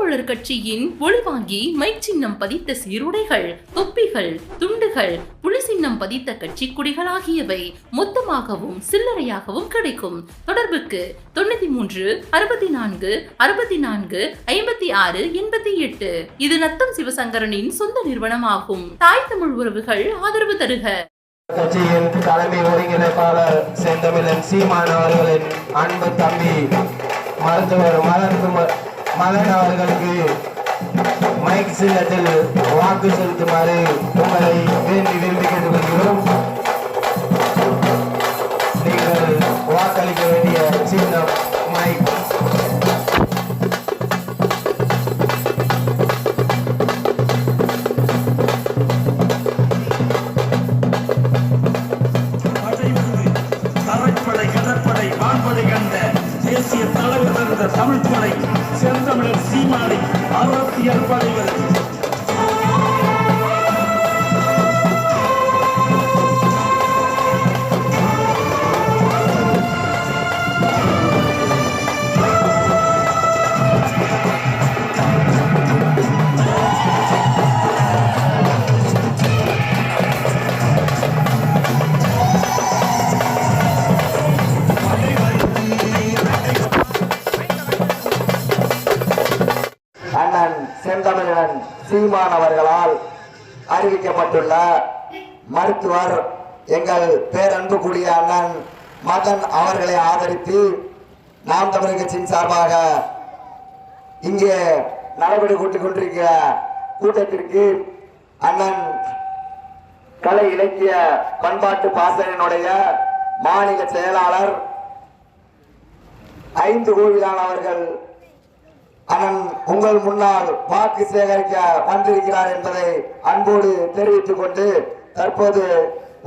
தமிழர் கட்சியின் ஒளிவாங்கி மைக் சின்னம் பதித்த சீருடைகள், தொப்பிகள், துண்டுகள், புலி சின்னம் பதித்த கட்சி கொடிகள் ஆகியவை மொத்தமாகவும் சில்லறையாகவும் கிடைக்கும். தொடர்புக்கு 93 64 64 56 88. இது நத்தம் சிவசங்கரனின் சொந்த நிறுவனமாகும். தாய் தமிழ் உறவுகள் ஆதரவு தருக. கட்சியின் தலைமை ஒருங்கிணைப்பாளர் செந்தமிழன் சீமான் அவர்களின் அன்பு தம்பி மருத்துவர் மதன் அவர்களுக்கு மைக் சின்னத்தில் வாக்கு செலுத்துமாறு உங்களை வேண்டி விரும்பி கேட்டுக்கொள்கிறோம். நீங்கள் வாக்களிக்க வேண்டிய சின்னம் மைக். தேசிய தலைவர் இருந்த தமிழ்துறை செந்தமிழர் சீமானை அரசியல் படைவர் செந்தமிழன் சீமான் அவர்களால் அறிவிக்கப்பட்டுள்ள மருத்துவர் எங்கள் பேரன்புக்குரிய அண்ணன் மதன் அவர்களை ஆதரித்து நாம் தமிழர் கட்சியின் சார்பாக இங்கே நடைபெற்று கூட்டிக் கொண்டிருக்கிற கூட்டத்திற்கு அண்ணன் கலை இலக்கிய பண்பாட்டு பாசறையினுடைய மாநில செயலாளர் 5 கோவிலான் அவர்கள் அண்ணன் உங்கள் முன்னால் வாக்கு சேகரிக்க வந்திருக்கிறார் என்பதை அன்போடு தெரிவித்துக் கொண்டு தற்போது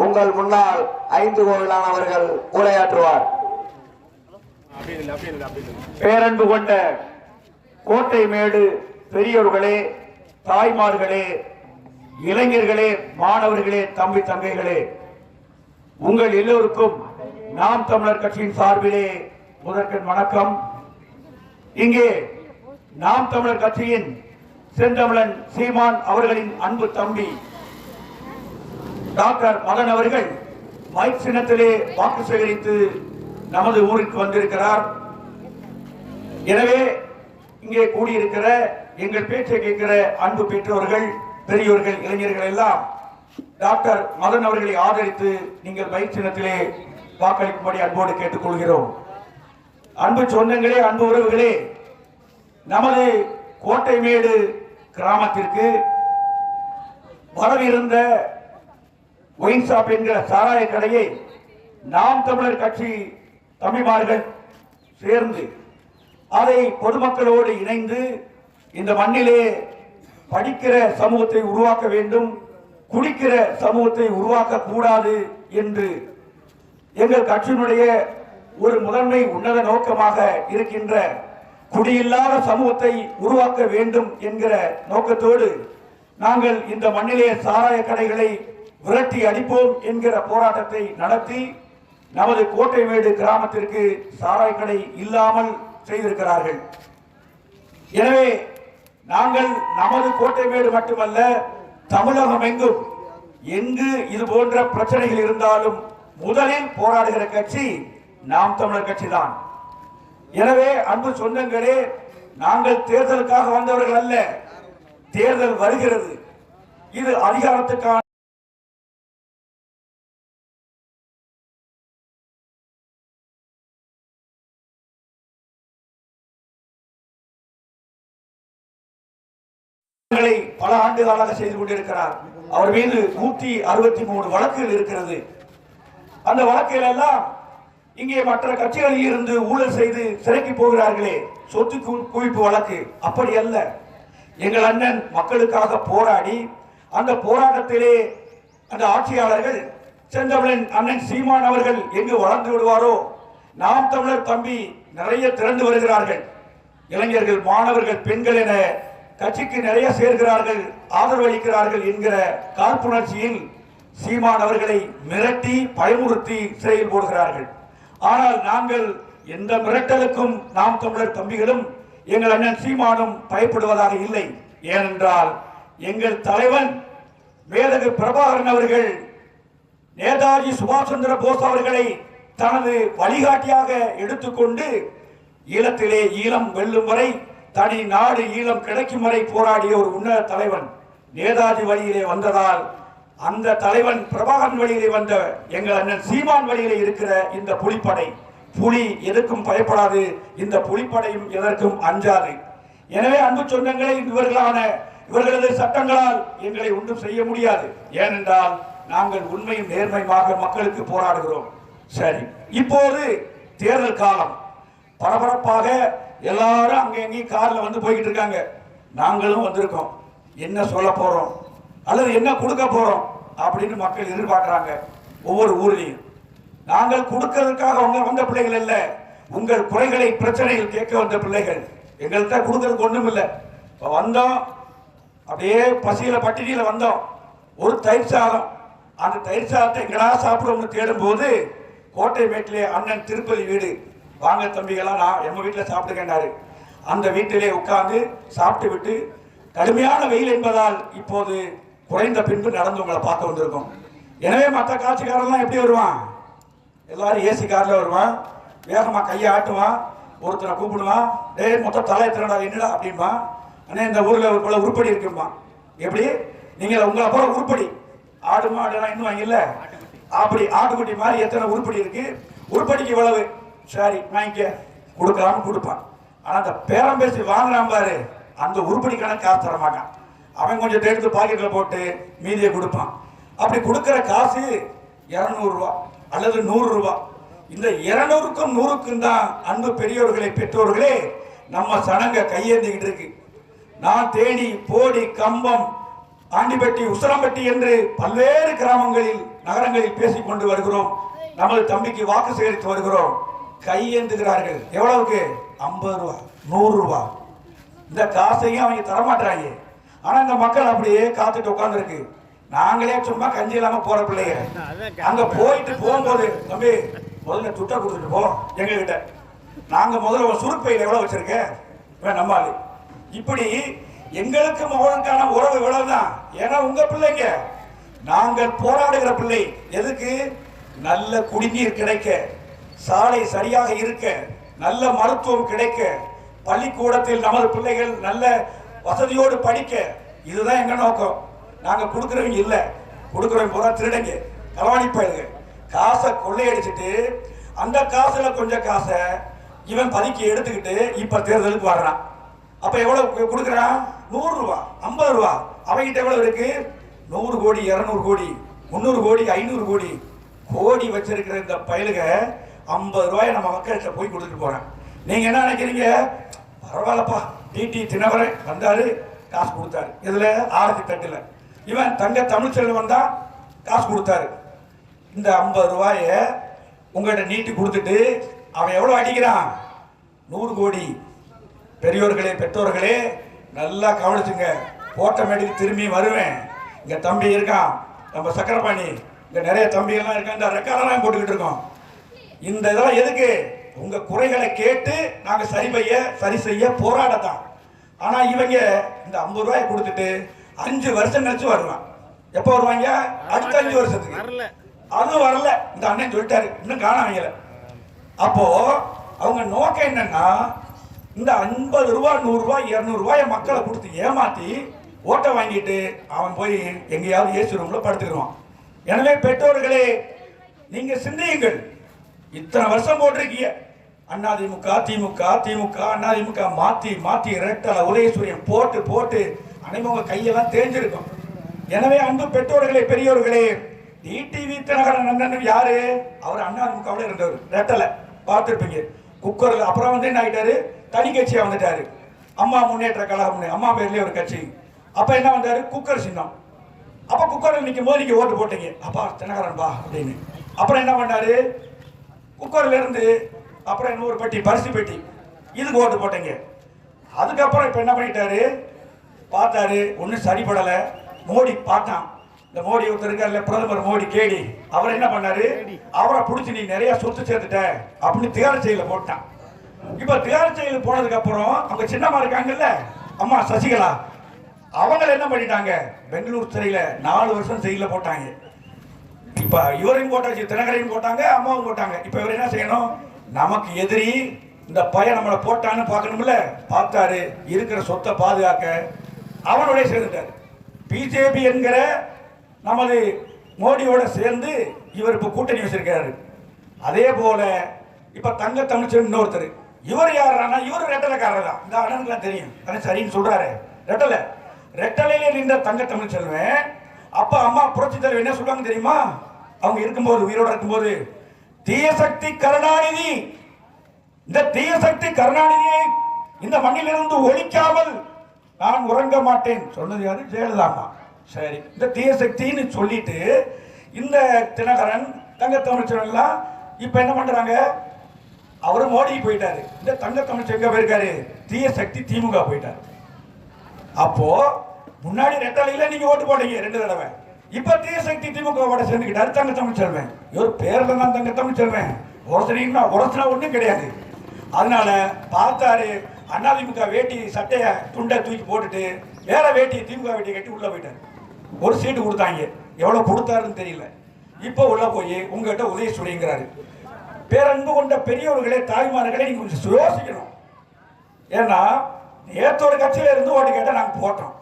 உங்கள் முன்னால் 5 கோவிலான் அவர்கள் உரையாற்றுவார். பேரன்பு கொண்ட கோட்டை மேடு பெரியோர்களே, தாய்மார்களே, இளைஞர்களே, மாணவர்களே, தம்பி தங்கைகளே, உங்கள் எல்லோருக்கும் நாம் தமிழர் கட்சியின் சார்பிலே முதற்கண் வணக்கம். இங்கே நாம் தமிழர் கட்சியின் செந்தமிழன் சீமான் அவர்களின் அன்பு தம்பி டாக்டர் மதன் அவர்கள் மைக் சின்னத்திலே வாக்கு சேகரித்து நமது ஊருக்கு வந்திருக்கிறார். எனவே இங்கே கூடியிருக்கிற எங்கள் பேச்சை கேட்கிற அன்பு பெற்றோர்கள், பெரியோர்கள், இளைஞர்கள் எல்லாம் டாக்டர் மதன் அவர்களை ஆதரித்து நீங்கள் மைக் சின்னத்திலே வாக்களிக்கும்படி அன்போடு கேட்டுக்கொள்கிறோம். அன்பு சொந்தங்களே, அன்பு உறவுகளே, நமது கோட்டைமேடு கிராமத்திற்கு வரவிருந்த ஒயின் ஷாப் என்கிற சாராய கடையை நாம் தமிழர் கட்சி தம்பிமார்கள் சேர்ந்து அதை பொதுமக்களோடு இணைந்து இந்த மண்ணிலே படிக்கிற சமூகத்தை உருவாக்க வேண்டும், குடிக்கிற சமூகத்தை உருவாக்க கூடாது என்று எங்கள் கட்சியினுடைய ஒரு முதன்மை உன்னத நோக்கமாக இருக்கின்ற குடியில்லாத சமூகத்தை உருவாக்க வேண்டும் என்கிற நோக்கத்தோடு நாங்கள் இந்த மண்ணிலே சாராய கடைகளை விரட்டி அடிப்போம் என்கிற போராட்டத்தை நடத்தி நமது கோட்டைமேடு கிராமத்திற்கு சாராய கடை இல்லாமல் செய்திருக்கிறார்கள். எனவே நாங்கள் நமது கோட்டைமேடு மட்டுமல்ல, தமிழகம் எங்கு இது போன்ற பிரச்சனைகள் இருந்தாலும் முதலில் போராடுகிற கட்சி நாம் தமிழர் கட்சி தான். எனவே அன்பு சொந்தங்களே, நாங்கள் தேர்தலுக்காக வந்தவர்கள் அல்ல. தேர்தல் வருகிறது, இது அதிகாரத்துக்கான பல ஆண்டு காலாக செய்து கொண்டிருக்கிறார். அவர் மீது 163 வழக்குகள் இருக்கிறது. அந்த வழக்குகள் எல்லாம் இங்கே மற்ற கட்சிகளில் இருந்து ஊழல் செய்து சிறைக்கு போகிறார்களே, சொத்து குவிப்பு வழக்கு அப்படி அல்ல. எங்கள் அண்ணன் மக்களுக்காக போராடி அந்த போராட்டத்திலே அந்த ஆட்சியாளர்கள் செந்தமிழன் அண்ணன் சீமான் அவர்கள் எங்கு வளர்ந்து விடுவாரோ நாம் தமிழர் தம்பி நிறைய திரண்டு வருகிறார்கள். இளைஞர்கள், மாணவர்கள், பெண்கள் என கட்சிக்கு நிறைய சேர்கிறார்கள், ஆதரவு அளிக்கிறார்கள் என்கிற காழ்ப்புணர்ச்சியில் சீமான் அவர்களை மிரட்டி பயமுறுத்தி சிறையில் போடுகிறார்கள். ஆனால் நாங்கள் எந்த மிரட்டலுக்கும் நாம் தமிழர் தம்பிகளும் எங்கள் அண்ணன் சீமானும் பயப்படுவதாக இல்லை. ஏனென்றால் எங்கள் தலைவன் மேதகு பிரபாகரன் அவர்கள் நேதாஜி சுபாஷ் சந்திர போஸ் அவர்களை தனது வழிகாட்டியாக எடுத்துக்கொண்டு ஈழத்திலே ஈழம் வெல்லும் வரை, தனி நாடு ஈழம் கிடைக்கும் வரை போராடிய ஒரு உன்னத தலைவன் நேதாஜி வழியிலே வந்ததால், அந்த தலைவன் பிரபாகரன் வழியிலே வந்த எங்கள் அண்ணன் சீமான் வழியிலே இருக்கிற இந்த புலிப்படை, புலி எதற்கும் பயப்படாது, இந்த புலிப்படையும் எதற்கும் அஞ்சாது. எனவே அன்பு சொந்தங்களை, இவர்களது சட்டங்களால் எங்களை ஒன்றும் செய்ய முடியாது. ஏனென்றால் நாங்கள் உண்மையும் நேர்மையாக மக்களுக்கு போராடுகிறோம். சரி, இப்போது தேர்தல் காலம், பரபரப்பாக எல்லாரும் அங்கே எங்கேயும் கார்ல வந்து போய்கிட்டு இருக்காங்க. நாங்களும் வந்திருக்கோம். என்ன சொல்ல போறோம் அல்லது என்ன கொடுக்க போறோம் அப்படின்னு மக்கள் எதிர்பார்க்கிறாங்க. ஒவ்வொரு ஊர்லையும் நாங்கள் கொடுக்கிறதுக்காக வந்த பிள்ளைகள் அல்ல, உங்கள் குறைகளை பிரச்சனைகள் கேட்க வந்த பிள்ளைகள். எங்கள்கிட்ட கொடுக்கறதுக்கு ஒண்ணும் இல்லை. வந்தோம், அப்படியே பசியில பட்டினியில வந்தோம். ஒரு தயிர் சாதம், அந்த தயிர் சாதத்தை எங்கடா சாப்பிடுவோம்னு தேடும் போது கோட்டை மேட்டிலே அண்ணன் திருப்பதி வீடு, வாங்க தம்பிகளா நான் எம்ம வீட்டில் சாப்பிட்டுக்கின்றாரு. அந்த வீட்டிலே உட்கார்ந்து சாப்பிட்டு விட்டு, கடுமையான வெயில் என்பதால் இப்போது குறைந்த பின்பு நடந்து உங்களை பார்க்க வந்திருக்கோம். எனவே மற்ற காட்சிக்காரெல்லாம் எப்படி வருவான்? எல்லாரும் ஏசி கார்ல வருவான், வேகமா கையை ஆட்டுவான், ஒருத்தரை கூப்பிடுவான், டேய் மொத்த தலையை திரடா என்னடா அப்படின்பா. ஆனால் இந்த ஊர்ல ஒரு பல உருப்படி இருக்குமா? எப்படி நீங்க உங்களை போல உருப்படி ஆடு மாடுலாம் இன்னும் இல்லை, அப்படி ஆட்டுக்குட்டி மாதிரி எத்தனை உருப்படி இருக்கு, உருப்படிக்கு இவ்வளவு, சரி வாங்கிக்க கொடுக்கலாம்னு கொடுப்பான். ஆனா அந்த பேரம் பேசி வாங்குறான் பாரு, அந்த உருப்படி கணக்கு காசு தர மாட்டான். அவன் கொஞ்சம் எடுத்து பாக்கெட்ல போட்டு மீதியை கொடுப்பான். அப்படி கொடுக்கிற காசு 200 ரூபா அல்லது 100 ரூபா. இந்த 200க்கும் 100க்கும் தான் அன்பு பெரியோர்களே, பெற்றோர்களே, நம்ம சனங்க கையேந்திக்கிட்டு இருக்கு. நான் தேனி, போடி, கம்பம், ஆண்டிப்பட்டி, உசரம்பட்டி என்று பல்வேறு கிராமங்களில், நகரங்களில் பேசிக் கொண்டு வருகிறோம். நமது தம்பிக்கு வாக்கு சேகரித்து வருகிறோம். கையேந்துகிறார்கள். எவ்வளவுக்கு? 50 ரூபா, 100 ரூபா. இந்த காசையும் அவங்க தரமாட்டாங்க. ஆனா இந்த மக்கள் அப்படியே காத்துட்டு உட்கார்ந்து இருக்கு. நாங்களே சும்மா கஞ்சி இல்லாம போற பிள்ளைங்க. அங்க போயிட்டு போகும்போது, தம்பி முதல்ல துட்டை கொடுத்துட்டு போ எங்க கிட்ட, நாங்க முதல்ல ஒரு சுருப்பையில் எவ்வளவு வச்சிருக்கேன் நம்மாளு. இப்படி எங்களுக்கு அவர்களுக்கான உறவு இவ்வளவுதான். ஏன்னா உங்க பிள்ளைங்க, நாங்கள் போராடுகிற பிள்ளை எதுக்கு? நல்ல குடிநீர் கிடைக்க, சாலை சரியாக இருக்க, நல்ல மருத்துவம் கிடைக்க, பள்ளிக்கூடத்தில் நமது பிள்ளைகள் நல்ல வசதியோடு படிக்க, இதுதான் எங்க நோக்கம். நாங்க கொடுக்கிறவங்க இல்ல, கொடுக்கிறவங்க போதா திருடங்க, களவாணி பயிலுங்க, காசை கொள்ளையடிச்சிட்டு அந்த காசுல கொஞ்சம் காசை இவன் பதுக்கி எடுத்துக்கிட்டு இப்ப தேர்தலுக்கு வர்றான். அப்ப எவ்வளவு கொடுக்குறான்? 100 ரூபா, 50 ரூபா. அவங்கிட்ட எவ்வளவு இருக்கு? 100 கோடி, 200 கோடி, 300 கோடி, 500 கோடி கோடி வச்சிருக்கிற இந்த பயலுக 50 ரூபாய் நம்ம மக்கள்கிட்ட போய் கொடுத்துட்டு போறேன். நீங்க என்ன நினைக்கிறீங்க? பரவாயில்லப்பா, டிடி தினவரன் வந்தாரு, காசு கொடுத்தாரு. இதுல ஆரத்தி தட்டுல இவன் தங்க தமிழ்ச்செல்வன் வந்தா காசு கொடுத்தாரு. இந்த 50 ரூபாய உங்கள்கிட்ட நீட்டி கொடுத்துட்டு அவன் எவ்வளவு அடிக்கிறான்? 100 கோடி. பெரியோர்களே, பெற்றோர்களே, நல்லா கவனிச்சுங்க. போட்டோமேட்டிக் திரும்பி வருவேன். இங்க தம்பி இருக்கான், நம்ம சக்கரபாணி, இங்க நிறைய தம்பி எல்லாம் இருக்கான். இந்த ரெக்கார்டெல்லாம் போட்டுக்கிட்டு இருக்கோம். இந்த இதெல்லாம் எதுக்கு? உங்க குறைகளை கேட்டு நாங்க சரி செய்ய போராடத்தான். ஆனா இவங்க இந்த 50 ரூபாய் கொடுத்துட்டு 5 வருஷம் கழிச்சு வருவான். எப்ப வருவாங்க? அடுத்த 5 வருஷத்துக்கு. அதுவும் வரல. இந்த அண்ணன் சொல்லிட்டாரு, இன்னும் காணாமல. அப்போ அவங்க நோக்கம் என்னன்னா, இந்த 50 ரூபாய், 100 ரூபாய், 200 ரூபாய் மக்களை கொடுத்து ஏமாத்தி ஓட்டை வாங்கிட்டு அவன் போய் எங்கேயாவது ஏசி ரூம்ல படுத்துக்குவான். எனவே பெற்றோர்களே, நீங்க சிந்தியுங்கள். இத்தனை வருஷம் போட்டிருக்கீங்க. அதிமுக, திமுக, திமுக, அதிமுக மாத்தி மாத்தி ரெட்டல உதயசூரியன் போட்டு போட்டு அனைவங்க கையெல்லாம் தேஞ்சிருக்கும். எனவே அன்பு பெற்றோர்களே, பெரியோர்களே, டிடிவி தினகரன் அண்ணன் யாரு? அவர் அதிமுகவில் இருந்தவர். ரெட்டல பார்த்துருப்பீங்க. குக்கர்ல அப்புறம் வந்து என்ன ஆயிட்டாரு? தனி கட்சியா வந்துட்டாரு. அம்மா முன்னேற்ற கழகம், அம்மா பேர்லயே ஒரு கட்சி. அப்ப என்ன வந்தாரு? குக்கர் சின்னம். அப்ப குக்கரில் நிற்கும் போது நீங்க ஓட்டு போட்டீங்க, அப்பா தினகரன் பா அப்படின்னு. அப்புறம் என்ன பண்ணாரு? குக்கர்ல இருந்து அப்புறம் இன்னொரு பெட்டி, பரிசு பெட்டி, இதுக்கு ஓட்டு போட்டீங்க. அதுக்கப்புறம் இப்ப என்ன பண்ணிட்டாரு? பார்த்தாரு, ஒன்னும் சரிபடல. மோடி பார்த்தான். இந்த மோடி ஒருத்தர் இருக்காருல்ல, பிரதமர் மோடி கேடி, அவர் என்ன பண்ணாரு? அவரை பிடிச்சி நீ நிறைய சொத்து சேர்த்துட்ட அப்படின்னு திகார் செயல போட்டான். இப்ப திகார் ஜெயிலுக்கு போனதுக்கு அப்புறம் அவங்க சின்னம்மா இருக்காங்கல்ல, அம்மா சசிகலா, அவங்க என்ன பண்ணிட்டாங்க, பெங்களூர் சிறையில 4 வருஷம் ஜெயில போட்டாங்க. இப்ப இவரையும் போட்டாச்சு, தினகரையும் போட்டாங்க, அம்மாவும் போட்டாங்க. இப்ப இவர் என்ன செய்யணும், நமக்கு எதிரி இந்த பையன் நம்மளை போட்டான்னு பார்க்கணும்ல, பார்த்தாரு. இருக்கிற சொத்தை பாதுகாக்க அவனுடைய சேர்ந்துட்டாரு. பிஜேபி என்கிற நமது மோடியோட சேர்ந்து இவர் இப்ப கூட்டணி வச்சிருக்காரு. அதே போல இப்ப தங்க தமிழ்ச்செல்வன் இன்னொருத்தர், இவர் யாருன்னா இவர் ரெட்டலைக்காரர் தான். இந்த அண்ணனுக்குலாம் தெரியும், அண்ணன் சரின்னு சொல்றாரு. ரெட்டலையில நின்ற தங்க தமிழ்ச்செல்வன் அப்ப அம்மா புரட்சி தலைவர் என்ன சொல்றாங்க தெரியுமா, அவங்க இருக்கும்போது, உயிரோட இருக்கும்போது, தீய சக்தி கருணாநிதி, இந்த தீய சக்தி கருணாநிதியை இந்த மண்ணிலிருந்து ஒழிக்காமல் நான் உறங்க மாட்டேன் சொன்னது யாரு, ஜெயலலிதா அம்மா. சரி, இந்த தீய சக்தின்னு சொல்லிட்டு இந்த தினகரன் தங்க தமிழ்ச்செல்வன் எல்லாம் இப்ப என்ன பண்றாங்க, அவரு மோடி போயிட்டாரு, இந்த தங்க தமிழ்ச்செல்வன் எங்க போயிருக்காரு, தீய சக்தி திமுக போயிட்டாரு. அப்போ முன்னாடி ரெட்டலையில நீங்க ஓட்டு போட்டீங்க 2 தடவை, இப்ப தீய சக்தி திமுக ஓட சேர்ந்துக்கிட்டாரு தங்க தமிழ்ச்செல்வன். இவர் பேர்ல தான் தங்க தமிழ்ச்செல்வன், உரசனா ஒண்ணும் கிடையாது. அதனால பார்த்தாரு, அதிமுக வேட்டி சட்டைய துண்டை தூக்கி போட்டுட்டு வேற வேட்டி திமுக வேட்டியை கட்டி உள்ள போயிட்டாரு. ஒரு சீட்டு கொடுத்தாங்க, எவ்வளவு கொடுத்தாருன்னு தெரியல. இப்ப உள்ள போய் உங்ககிட்ட உதயசூரியங்கிறாரு. பேரன்பு கொண்ட பெரியவர்களே, தாய்மார்களே, நீங்க கொஞ்சம் யோசிக்கணும். ஏன்னா நேற்று ஒரு கட்சியில இருந்து ஓட்டு கேட்ட நாங்க போட்டோம்,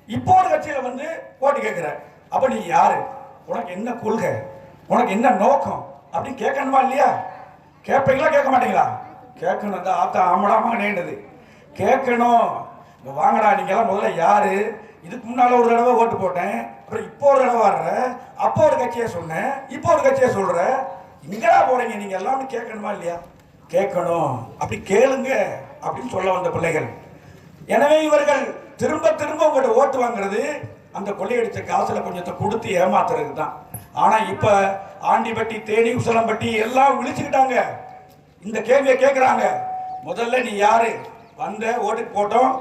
இப்போ ஒரு கட்சியில வந்து ஓட்டு கேட்கிற. அப்ப நீ யாரு, உனக்கு என்ன கொள்கை, உனக்கு என்ன நோக்கம் அப்படின்னு கேட்கணுமா இல்லையா? கேட்பீங்களா கேட்க மாட்டீங்களா? கேட்கணும். தான் ஆத்தா ஆமடாம நேண்டது கேட்கணும். வாங்கடா, நீங்க எல்லாம் முதல்ல யாரு, இதுக்கு முன்னால ஒரு தடவை ஓட்டு போட்டேன், அப்புறம் இப்போ ஒரு தடவை வர்ற, அப்போ ஒரு கட்சியை சொன்னேன், இப்போ ஒரு கட்சியை சொல்ற, இங்கடா போறீங்க நீங்க எல்லாம் கேட்கணுமா இல்லையா? கேட்கணும். அப்படி கேளுங்க அப்படின்னு சொல்ல வந்த பிள்ளைகள். எனவே இவர்கள் திரும்ப திரும்ப உங்களோட ஓட்டு வாங்குறது அந்த கொள்ளையடிச்ச காசுல கொஞ்சத்தை கொடுத்து ஏமாத்துறது தான். ஆனா இப்ப ஆண்டிப்பட்டி, தேனி, உசலம்பட்டி எல்லாம் விழிச்சுக்கிட்டாங்க. இந்த கேள்வியை கேட்கிறாங்க, முதல்ல நீ யாரு, வந்த ஓட்டுக்கு போட்டோம்,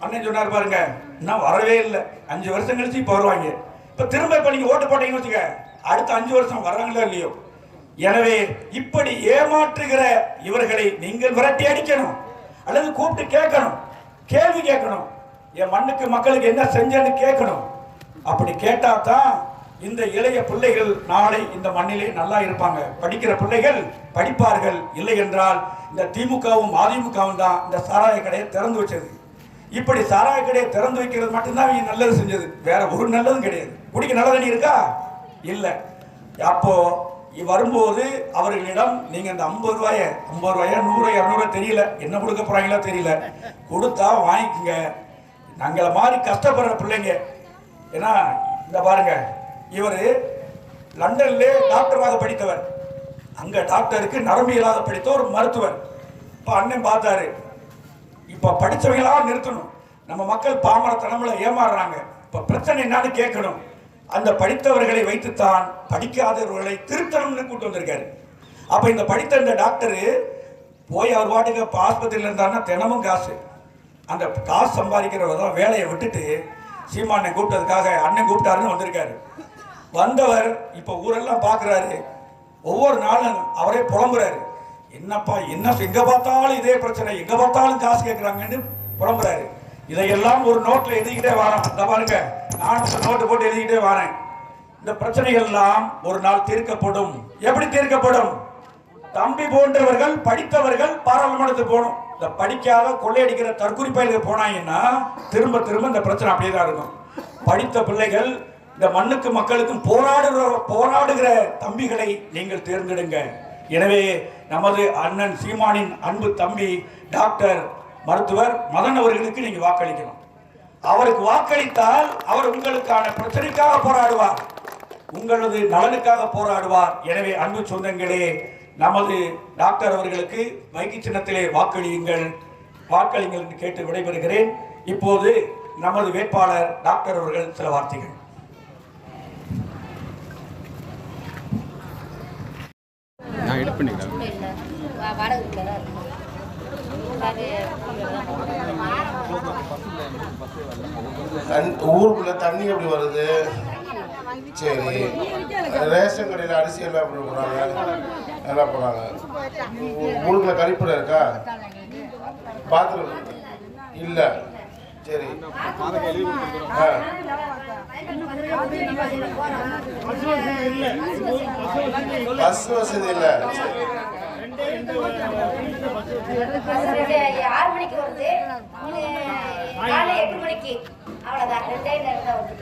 அண்ணன் சொன்னார் பாருங்க, இன்னும் வரவே இல்லை, 5 வருஷம் கழிச்சு இப்ப வருவாங்க. இப்ப திரும்ப இப்ப நீங்க ஓட்டு போட்டீங்கன்னு வச்சுக்க, அடுத்த 5 வருஷம் வர்றாங்களோ இல்லையோ. எனவே இப்படி ஏமாற்றுகிற இவர்களை நீங்கள் விரட்டி அடிக்கணும், அல்லது கூப்பிட்டு கேட்கணும், கேள்வி கேட்கணும். என் மண்ணுக்கு மக்களுக்கு என்ன செஞ்சேன்னு கேட்கணும். அப்படி கேட்டா தான் இந்த இளைய பிள்ளைகள் நாளை இந்த மண்ணிலே நல்லா இருப்பாங்க. படிக்கிற பிள்ளைகள் படிப்பார்கள். இல்லை என்றால் இந்த திமுகவும் அதிமுகவும் தான் இந்த சாராய கடையை திறந்து வச்சது. இப்படி சாராய கடையை திறந்து வைக்கிறது மட்டும்தான் இவங்க நல்லது செஞ்சது, வேற ஒரு நல்லதும் கிடையாது. குடிக்க நல்ல தண்ணி இருக்கா? இல்லை. அப்போ வரும்போது அவர்களிடம் நீங்க இந்த 50 ரூபாய 100 200 தெரியல, என்ன கொடுக்க போறாங்களோ தெரியல, கொடுத்தா வாங்கிக்கங்க. நாங்கள மாதிரி கஷ்டப்படுற பிள்ளைங்க. ஏன்னா இந்த பாருங்க, இவர் லண்டன்ல டாக்டராக படித்தவர், அங்க டாக்டருக்கு நரம்பியலாக படித்த ஒரு மருத்துவர். இப்ப அண்ணன் பார்த்தாரு, இப்ப படிச்சவங்களா நிறுத்தணும், நம்ம மக்கள் பாமரத்தனம்ல ஏமாறுறாங்க, இப்ப பிரச்சனை என்னன்னு கேட்கணும். அந்த படித்தவர்களை வைத்துத்தான் படிக்காதவர்களை திருத்தணும்னு கூட்டு வந்திருக்காரு. அப்ப இந்த படித்த இந்த டாக்டரு போய் அவர் பாட்டுக்கு இப்ப ஆஸ்பத்திரியில் இருந்தாருன்னா தினமும் காசு, அந்த காசு சம்பாதிக்கிறவர் வேலையை விட்டுட்டு சீமானை கூப்பிட்டதுக்காக அண்ணன் கூப்பிட்டாருன்னு வந்திருக்காரு. வந்தவர் இப்ப ஊரெல்லாம் பாக்குறாரு, ஒவ்வொரு நாளும் அவரே புலம்புறாரு, என்னப்பா என்ன எங்க பார்த்தாலும் இதே பிரச்சனை, எங்க பார்த்தாலும் காசு கேட்கிறாங்கன்னு புலம்புறாரு. இதையெல்லாம் ஒரு நோட்ல எழுதிக்கிட்டே வரேன். இந்த பாருங்க, நான் நோட்டு போட்டு எழுதிக்கிட்டே வரேன். இந்த பிரச்சனைகள் எல்லாம் ஒரு நாள் தீர்க்கப்படும். எப்படி தீர்க்கப்படும்? தம்பி போன்றவர்கள் படித்தவர்கள் பாராளுமன்றத்துக்கு போகணும். இந்த படிக்காத கொள்ளையடிக்கிற தற்கொலை பயிலுக்கு போனாங்கன்னா திரும்ப திரும்ப இந்த பிரச்சனை அப்படியே தான் இருக்கும். படித்த பிள்ளைகள் இந்த மண்ணுக்கு மக்களுக்கும் போராடுகிற தம்பிகளை நீங்கள் தேர்ந்தெடுங்க. எனவே நமது அண்ணன் சீமானின் அன்பு தம்பி டாக்டர் மருத்துவர் மதன் அவர்களுக்கு நீங்க வாக்களிக்கணும். அவருக்கு வாக்களித்தால் அவர் உங்களுக்கான பிரச்சனைக்காக போராடுவார், உங்களது நலனுக்காக போராடுவார். எனவே அன்பு சொந்தங்களே, நமது டாக்டர் அவர்களுக்கு மைக்கு சின்னத்திலே வாக்களியுங்கள் என்று கேட்டு விடைபெறுகிறேன். இப்போது நமது வேட்பாளர் டாக்டர் அவர்கள் சில வார்த்தைகள். ஊருக்குள்ள தண்ணி எப்படி வருது? சரி, ரேஷன் கடையில் அரிசி எல்லாம் எப்படி போடுறாங்க? எல்லாம் போடுறாங்க. ஊருக்குள்ள கழிப்பறை இருக்கா? பாத்ரூம் இல்ல. சரி. பஸ் வசதி இல்ல. 6 மணிக்கு வருது, காலை 8 மணிக்கு, அவ்வளவுதான். 2 நேரம் தான் வருது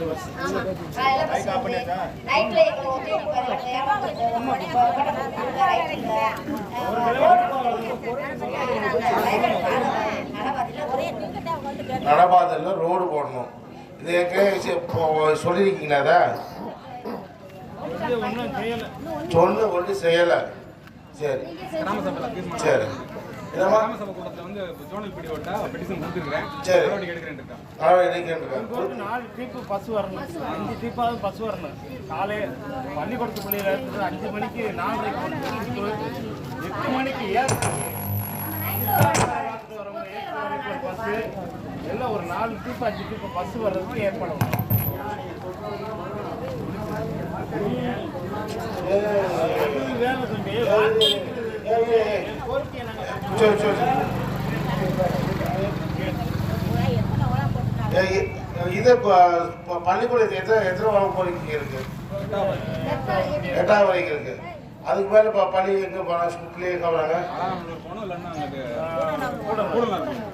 பஸ். நைட்ல எங்களுக்கு நடபாதையில் ரோடு போடணும். இது ஏற்கனவே சொல்லியிருக்கீங்களா? சொன்ன ஒன்று செய்யலை. சரி சரி. பஸ் வரணும், 5 ட்ரிப்பாவது பஸ் வரணும். காலை பள்ளிக்கூடத்து பிள்ளையில 5 மணிக்கு 4:30 8 மணிக்கு பஸ் எல்லாம் ஒரு 4 ட்ரிப் 5 ட்ரிப் பஸ் வர்றதுக்கு ஏற்பாடு. வேலை தம்பி இது பள்ளிக்கூடத்துக்கு எத்தனை வகுப்பு வரைக்கும் இருக்கு? 8ஆவது வரைக்கும் இருக்கு. அதுக்கு மேல பள்ளி எங்க போனா ஸ்கூல்ல எங்க போறாங்க?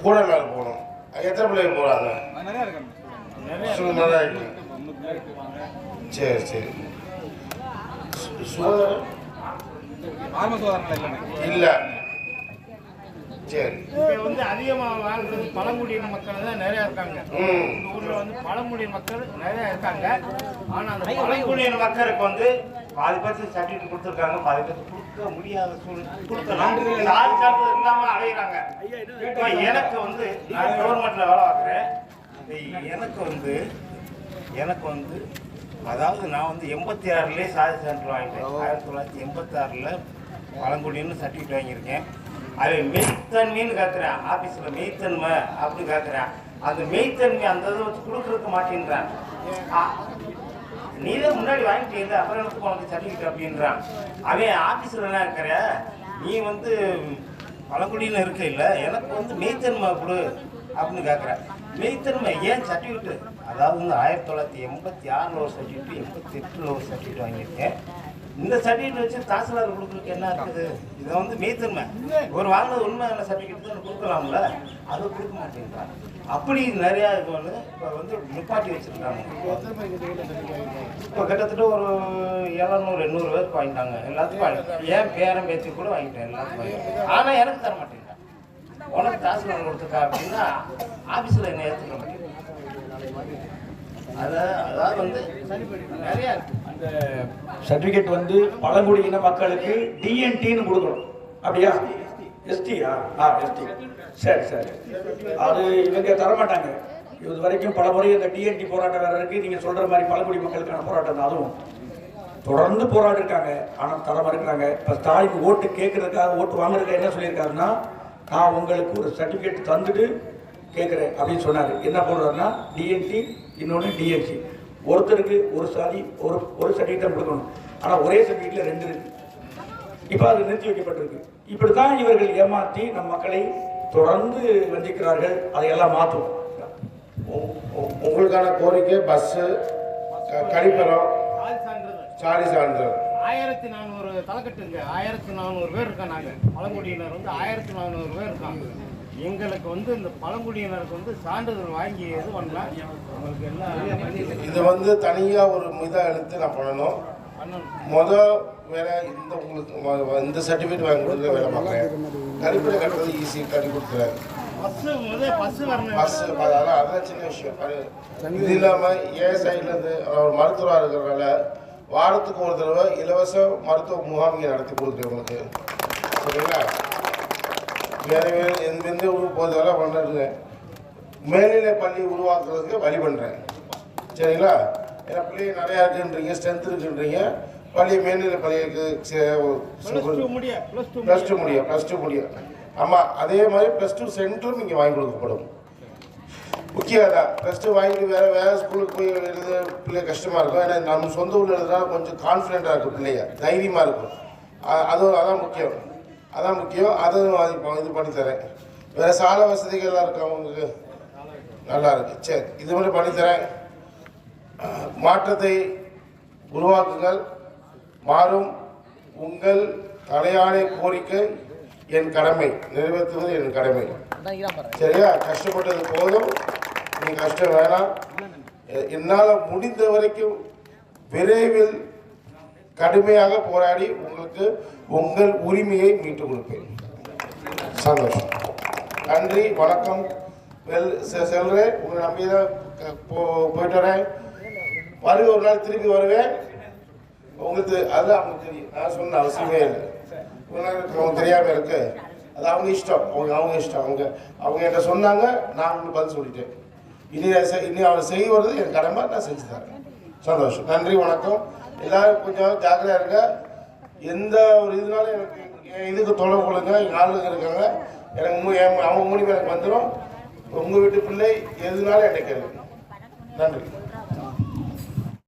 கூடலாறு போகணும். எத்தனை பிள்ளைங்க போறாங்க? நிறைய இருக்கு. சரி சரி. இல்ல. சரி. இப்ப அதிகமா வாழ்றது பழங்குடியின மக்கள் தான் நிறைய இருக்காங்க. இந்த ஊர்ல பழங்குடியின மக்கள் நிறைய இருக்காங்க. ஆனா அந்த பழங்குடியின மக்களுக்கு பாதி பேருக்கு சர்டிபிகேட் கொடுத்துருக்காங்க, பாதி பேருக்கு கொடுக்க முடியாத சூழ்நிலை இல்லாம அடையிறாங்க. எனக்கு நான் கவர்மெண்ட்ல வேலை பார்க்குறேன். எனக்கு அதாவது நான் 86லயே சாதி சான்றிதழ் வாங்கிட்டேன். 1986ல் பழங்குடின்னு சர்டிஃபிகேட் வாங்கியிருக்கேன். அது மெய்த்தன்மைன்னு கேட்குறேன், ஆஃபீஸில் மெய்த்தன்மை அப்படின்னு கேட்குறேன். அந்த மெய்த்தன்மை அந்த இதை வச்சு கொடுக்குறதுக்கு மாட்டேன்றான். நீ தான் முன்னாடி வாங்கிட்டீங்க, அப்புறம் எனக்கு உனக்கு சர்டிஃபிகேட் அப்படின்றான். அவன் ஆஃபீஸில் என்ன இருக்கிற, நீ பழங்குடின்னு இருக்க இல்லை, எனக்கு மெய்த்தன்மை கொடு அப்படின்னு கேட்குறேன். மெய்த்தன்மை ஏன் சர்டிஃபிகேட், அதாவது 1986ல் ஒரு சர்டிஃபிகேட், 88ல் ஒரு சர்டிஃபிகேட் வாங்கியிருக்கேன். இந்த சர்டிஃபிகேட் வச்சு தாசில்தார் கொடுக்குறதுக்கு என்ன இருக்குது? இதை மெய்த்தன்மை ஒரு வாங்கினது உண்மையான சர்டிஃபிகேட் தான் கொடுக்கலாம்ல, அதை கொடுக்க மாட்டேங்கிறாங்க. அப்படி நிறையா இப்போ நிப்பாட்டி வச்சுருக்காங்க. இப்போ கிட்டத்தட்ட ஒரு 700-800 பேருக்கு வாங்கிட்டாங்க. எல்லாத்துக்கும் வாங்கிட்டேன். ஏன் பேரம் பேச்சு கூட வாங்கிட்டேன், எல்லாத்துக்கும் வாங்கிட்டேன். ஆனால் எனக்கு தர மாட்டேங்கிறாங்க. உனக்கு தாசில்தார் கொடுத்துருக்கா அப்படின்னா ஆஃபீஸில் என்ன ஏற்றுக்க மாட்டேங்குது. அதாவது நிறையா இருக்குது. அந்த சர்டிஃபிகேட் பழங்குடியின மக்களுக்கு டிஎன்டின்னு கொடுக்கணும். அப்படியா? எஸ்டியா? எஸ்டி. சரி சரி. அது இவங்க தரமாட்டாங்க. இது வரைக்கும் பல முறை இந்த டிஎன்டி போராட்டம் வேற இருக்கு. நீங்கள் சொல்கிற மாதிரி பழங்குடி மக்களுக்கான போராட்டம் தான், அதுவும் தொடர்ந்து போராடி இருக்காங்க. ஆனால் தர மறுக்கிறாங்க. இப்போ ஸ்டாலின் ஓட்டு கேட்கறதுக்காக, ஓட்டு வாங்குறதுக்காக என்ன சொல்லியிருக்காருன்னா, நான் உங்களுக்கு ஒரு சர்டிஃபிகேட் தந்துட்டு கேட்குறேன் அப்படின்னு சொன்னார். என்ன போடுறாருன்னா, டிஎன்டி இன்னொன்று டிஎன்சி. ஒருத்தருக்கு ஒரு சாதி ஒரு சர்டிஃபிகேட் கொடுக்கணும். ஆனால் ஒரே சர்டிஃபிகேட்டில் 2 இருக்கு. இப்போ அது நிறுத்தி வைக்கப்பட்டிருக்கு. இப்படி தான் இவர்கள் ஏமாற்றி நம் மக்களை தொடர்ந்து வஞ்சிக்கிறார்கள். அதையெல்லாம் மாற்றும். உங்களுக்கான கோரிக்கை பஸ்ஸு, கழிப்பறம், சாதி சான்றிதழ். 1400 தலைக்கட்டுங்க. 1400 பேர் இருக்கோம். நாங்கள் பழங்குடியினர் 1400 பேர் இருக்காங்க. எங்களுக்கு இந்த பழங்குடியினருக்கு சான்றிதழ் வாங்கி எது பண்ணலாம். உங்களுக்கு எல்லாம் இது தனியாக ஒரு எடுத்து நான் பண்ணணும். வேலை உங்களுக்கு இந்த சர்டிஃபிகேட் வாங்கி கொடுக்குற வேலை பார்க்குறேன். கழிப்பறை கட்டுறது ஈஸி, கட்டி கொடுக்குறேன். பஸ்ஸு அதான் சின்ன விஷயம். இது இல்லாமல் ஏன் சைட்லேருந்து ஒரு மருத்துவராக இருக்கிறனால வாரத்துக்கு ஒரு தடவை இலவச மருத்துவ முகாம் இங்கே நடத்தி கொடுக்குறேன் உங்களுக்கு. சரிங்களா? வேறு எந்த ஊருக்கு போகிறதெல்லாம் பண்ணுறது, மேல்நிலை பள்ளி உருவாக்குறதுக்கு வழி பண்ணுறேன். சரிங்களா? ஏன்னா பிள்ளைங்க நிறையா இருக்குன்றீங்க, ஸ்ட்ரென்த் இருக்குன்றீங்க. பள்ளி மேல்நிலை பள்ளிகளுக்கு +2 முடியும். ஆமாம், அதே மாதிரி +2 சென்டரும் இங்கே வாங்கி கொடுக்கப்படும். முக்கியம் தான். +2 வாங்கிட்டு வேறு ஸ்கூலுக்கு போய் எழுத பிள்ளை கஷ்டமாக இருக்கும். ஏன்னா நம்ம சொந்த ஊரில் எழுதுனா கொஞ்சம் கான்ஃபிடென்ட்டாக இருக்கும், பிள்ளைங்க தைரியமாக இருக்கும். அதான் முக்கியம், அதுவும் இது பண்ணி தரேன். வேறு சால வசதிகள்லாம் இருக்கு அவங்களுக்கு, நல்லா இருக்கு. சரி, இது மாதிரி பண்ணித்தரேன். மாற்றத்தை உருவாக்குங்கள், மாறும் உங்கள் தலையாணை கோரிக்கை என் கடமை, நிறைவேற்றுவது என் கடமை. சரியா? கஷ்டப்பட்டது போதும், நீ கஷ்டம் வேணாம். என்னால் முடிந்த வரைக்கும் விரைவில் கடுமையாக போராடி உங்களுக்கு உங்கள் உரிமையை மீட்டுக் கொடுப்பேன். சந்தோஷம். நன்றி, வணக்கம். செல்றேன், உங்களை நம்பி தான் போயிட்டு வரேன். ஒரு நாள் திருப்பி வருவேன். உங்களுக்கு அது அவங்களுக்கு தெரியும், நான் சொன்ன அவசியமே இல்லை. அவங்க தெரியாமல் இருக்கு, அது அவங்க இஷ்டம், அவங்க இஷ்டம். அவங்க என்கிட்ட சொன்னாங்க, நான் உங்களுக்கு பதில் சொல்லிட்டேன். இனி அவர் செய்வது என் கடமை, நான் செஞ்சு தரேன். சந்தோஷம். நன்றி, வணக்கம். எல்லாரும் கொஞ்சம் ஜாக்கிரதையாக இருங்க. எந்த ஒரு இதனாலும் எனக்கு இதுக்கு தொடர்பு கொள்ளுங்க. ஆளுங்க இருக்காங்க, எனக்கு அவங்க மூலியமாக எனக்கு வந்துடும். உங்கள் வீட்டு பிள்ளை எதுனாலும் என்னை கேளுங்க. நன்றி.